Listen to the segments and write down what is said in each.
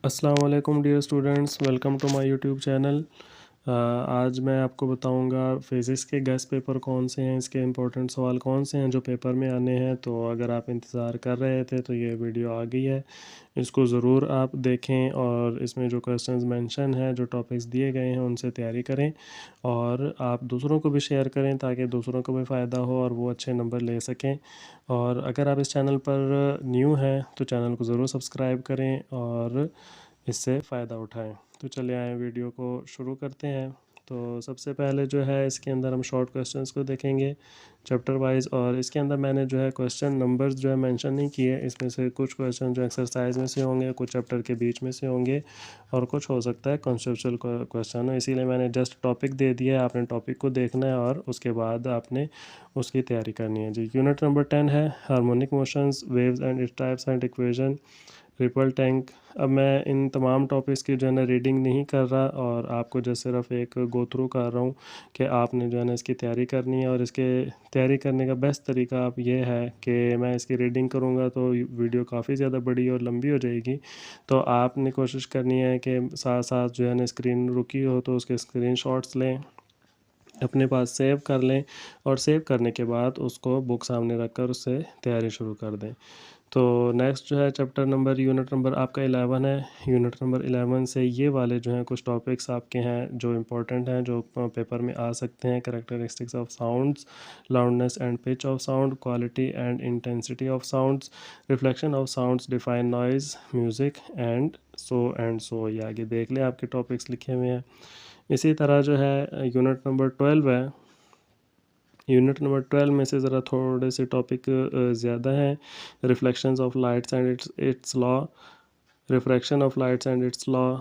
अस्सलाम वालेकुम dear students, welcome to my YouTube channel. आज मैं आपको बताऊंगा फिज़िक्स के गेस्ट पेपर कौन से हैं, इसके इंपॉर्टेंट सवाल कौन से हैं जो पेपर में आने हैं। तो अगर आप इंतज़ार कर रहे थे तो ये वीडियो आ गई है, इसको ज़रूर आप देखें और इसमें जो क्वेश्चंस मेंशन हैं, जो टॉपिक्स दिए गए हैं, उनसे तैयारी करें और आप दूसरों को भी शेयर करें ताकि दूसरों को भी फ़ायदा हो और वो अच्छे नंबर ले सकें। और अगर आप इस चैनल पर न्यू हैं तो चैनल को ज़रूर सब्सक्राइब करें और इससे फ़ायदा उठाएं। तो चलिए आए वीडियो को शुरू करते हैं। तो सबसे पहले जो है इसके अंदर हम शॉर्ट क्वेश्चंस को देखेंगे चैप्टर वाइज, और इसके अंदर मैंने जो है क्वेश्चन नंबर्स जो है मेंशन नहीं किए। इसमें से कुछ क्वेश्चन जो एक्सरसाइज में से होंगे, कुछ चैप्टर के बीच में से होंगे और कुछ हो सकता है कॉन्सेप्चुअल क्वेश्चन हो, इसीलिए मैंने जस्ट टॉपिक दे दिया है। आपने टॉपिक को देखना है और उसके बाद आपने उसकी तैयारी करनी है। जी, यूनिट नंबर 10 है harmonic motions, waves and its types and equation, ripple tank. अब मैं इन तमाम टॉपिक्स की जो है ना रीडिंग नहीं कर रहा और आपको जो सिर्फ एक गो थ्रू कर रहा हूँ कि आपने जो है ना इसकी तैयारी करनी है। और इसके तैयारी करने का बेस्ट तरीका आप ये है कि मैं इसकी रीडिंग करूँगा तो वीडियो काफ़ी ज़्यादा बड़ी और लंबी हो जाएगी। तो आपने कोशिश करनी है कि साथ साथ जो है ना स्क्रीन रुकी हो तो उसके स्क्रीन शॉट्स लें, अपने पास सेव कर लें और सेव करने के बाद उसको बुक सामने रख कर उससे तैयारी शुरू कर दें। तो नेक्स्ट जो है चैप्टर नंबर यूनिट नंबर आपका 11 है। यूनिट नंबर 11 से ये वाले जो हैं कुछ टॉपिक्स आपके हैं जो इम्पोर्टेंट हैं, जो पेपर में आ सकते हैं। Characteristics of sounds, loudness and pitch of sound, quality and intensity of sounds, reflection of sounds, define noise, music and so ये आगे देख लें, आपके टॉपिक्स लिखे हुए हैं। इसी तरह जो है यूनिट नंबर 12 है। यूनिट नंबर 12 में से ज़रा थोड़े से टॉपिक ज़्यादा हैं। Reflections of lights and it's law, refraction of lights and it's law,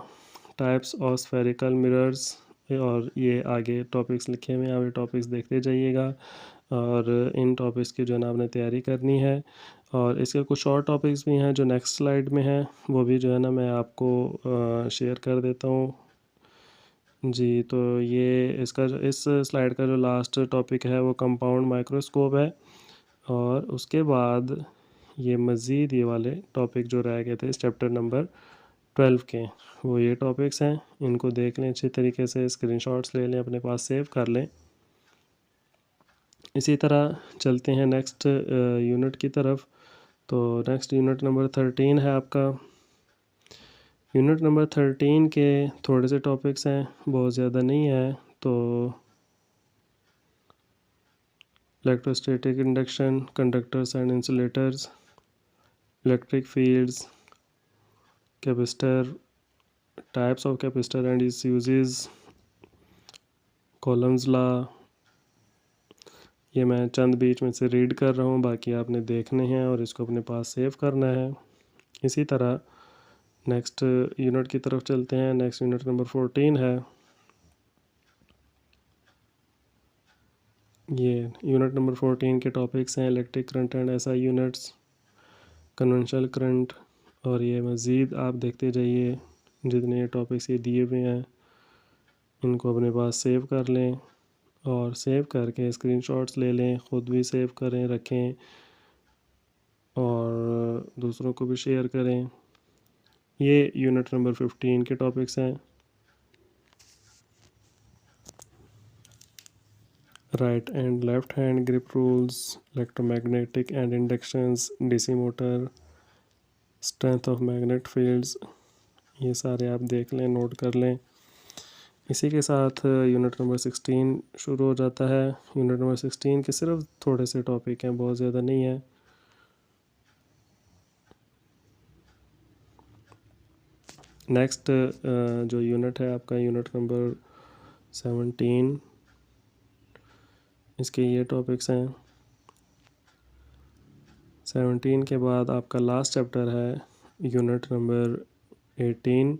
types of spherical mirrors, और ये आगे टॉपिक्स लिखे हुए हैं, आप ये टॉपिक्स देखते जाइएगा और इन टॉपिक्स की जो है ना आपने तैयारी करनी है। और इसके कुछ और टॉपिक्स भी हैं जो नेक्स्ट स्लाइड में हैं, वो भी जो है ना मैं आपको शेयर कर देता हूँ। जी, तो ये इसका जो इस स्लाइड का जो लास्ट टॉपिक है वो कंपाउंड माइक्रोस्कोप है। और उसके बाद ये मज़ीद ये वाले टॉपिक जो रह गए थे इस चैप्टर नंबर 12 के, वो ये टॉपिक्स हैं। इनको देख लें अच्छी तरीके से, स्क्रीनशॉट्स ले लें, अपने पास सेव कर लें। इसी तरह चलते हैं नेक्स्ट यूनिट की तरफ। तो नेक्स्ट यूनिट नंबर 13 है आपका। यूनिट नंबर 13 के थोड़े से टॉपिक्स हैं, बहुत ज़्यादा नहीं है। तो electrostatic induction, conductors and insulators, electric fields, capacitor, types of capacitor and it's uses, columns law. ये मैं चंद बीच में से रीड कर रहा हूँ, बाकी आपने देखने हैं और इसको अपने पास सेव करना है। इसी तरह नेक्स्ट यूनिट की तरफ चलते हैं। नेक्स्ट यूनिट नंबर 14 है। ये यूनिट नंबर 14 के टॉपिक्स हैं electric current and SI units, conventional current. और ये मज़ीद आप देखते जाइए, जितने ये टॉपिक्स ये दिए हुए हैं इनको अपने पास सेव कर लें और सेव करके स्क्रीनशॉट्स ले लें, ख़ुद भी सेव करें, रखें और दूसरों को भी शेयर करें। ये यूनिट नंबर 15 के टॉपिक्स हैं। Right and left hand grip rules, electromagnetic and inductions, DC motor, strength of magnet fields, ये सारे आप देख लें, नोट कर लें। इसी के साथ यूनिट नंबर 16 शुरू हो जाता है। यूनिट नंबर 16 के सिर्फ थोड़े से टॉपिक हैं, बहुत ज़्यादा नहीं है। नेक्स्ट जो यूनिट है आपका यूनिट नंबर 17, इसके ये टॉपिक्स हैं। 17 के बाद आपका लास्ट चैप्टर है यूनिट नंबर 18,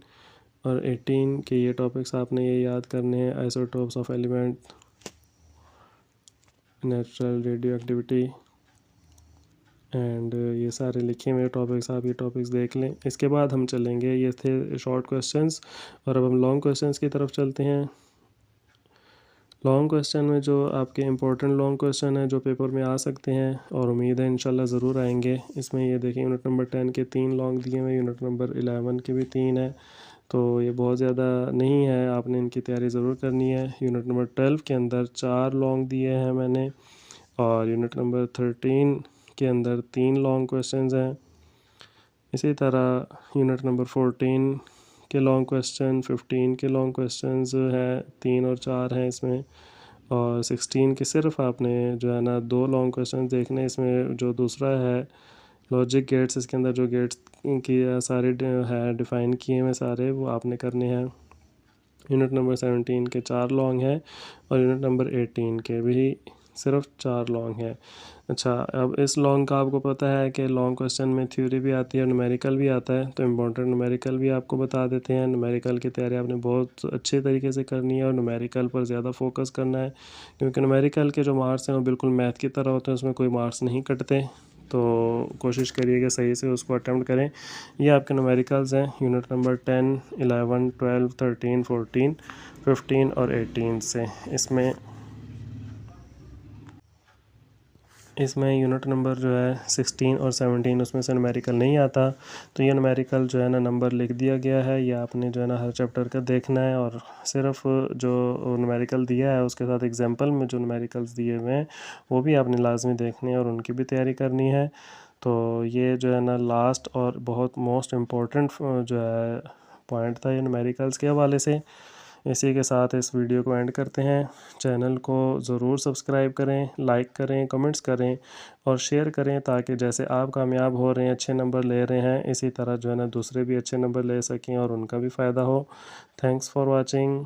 और 18 के ये टॉपिक्स आपने ये याद करने हैं। Isotopes of element, natural radio activity and ये सारे लिखे हुए टॉपिक्स, आप ये टॉपिक्स देख लें। इसके बाद हम चलेंगे, ये थे शॉर्ट क्वेश्चंस, और अब हम लॉन्ग क्वेश्चंस की तरफ चलते हैं। लॉन्ग क्वेश्चन में जो आपके इम्पोर्टेंट लॉन्ग क्वेश्चन है जो पेपर में आ सकते हैं और उम्मीद है इंशाल्लाह ज़रूर आएंगे। इसमें ये देखिए यूनिट नंबर 10 के 3 लॉन्ग दिए हुए, यूनिट नंबर 11 के भी 3 है, तो ये बहुत ज़्यादा नहीं है, आपने इनकी तैयारी ज़रूर करनी है। यूनिट नंबर 12 के अंदर 4 लॉन्ग दिए हैं मैंने, और यूनिट नंबर 13 के अंदर 3 लॉन्ग क्वेश्चंस हैं। इसी तरह यूनिट नंबर 14 के लॉन्ग क्वेश्चन, 15 के लॉन्ग क्वेश्चंस हैं, 3 और 4 हैं इसमें, और 16 के सिर्फ आपने जो है ना 2 लॉन्ग क्वेश्चन देखने। इसमें जो दूसरा है लॉजिक गेट्स, इसके अंदर जो गेट्स की सारे है डिफ़ाइन किए हुए सारे, वो आपने करने हैं। यूनिट नंबर 17 के 4 लॉन्ग हैं, और यूनिट नंबर 18 के भी सिर्फ 4 लॉन्ग हैं। अच्छा, अब इस लॉन्ग का आपको पता है कि लॉन्ग क्वेश्चन में थ्योरी भी आती है और न्यूमेरिकल भी आता है, तो इम्पोर्टेंट न्यूमेरिकल भी आपको बता देते हैं। न्यूमेरिकल की तैयारी आपने बहुत अच्छे तरीके से करनी है और न्यूमेरिकल पर ज़्यादा फोकस करना है, क्योंकि न्यूमेरिकल के जो मार्क्स हैं वो बिल्कुल मैथ की तरह होते हैं, उसमें कोई मार्क्स नहीं कटते। तो कोशिश करिएगा सही से उसको अटैम्प्ट करें। ये आपके न्यूमेरिकल्स हैं यूनिट नंबर 10, 11, 12, 13, 14, 15 और 18 से। इसमें यूनिट नंबर जो है 16 और 17 उसमें से न्यूमेरिकल नहीं आता, तो ये न्यूमेरिकल जो है ना नंबर लिख दिया गया है। ये आपने जो है ना हर चैप्टर का देखना है, और सिर्फ जो न्यूमेरिकल दिया है उसके साथ एग्जांपल में जो न्यूमेरिकल्स दिए हुए हैं वो भी आपने लाजमी देखने हैं और उनकी भी तैयारी करनी है। तो ये जो है ना लास्ट और बहुत मोस्ट इम्पोर्टेंट जो है पॉइंट था ये न्यूमेरिकल्स के हवाले से। इसी के साथ इस वीडियो को एंड करते हैं। चैनल को ज़रूर सब्सक्राइब करें, लाइक करें, कमेंट्स करें और शेयर करें, ताकि जैसे आप कामयाब हो रहे हैं, अच्छे नंबर ले रहे हैं, इसी तरह जो है ना दूसरे भी अच्छे नंबर ले सकें और उनका भी फ़ायदा हो। Thanks for watching.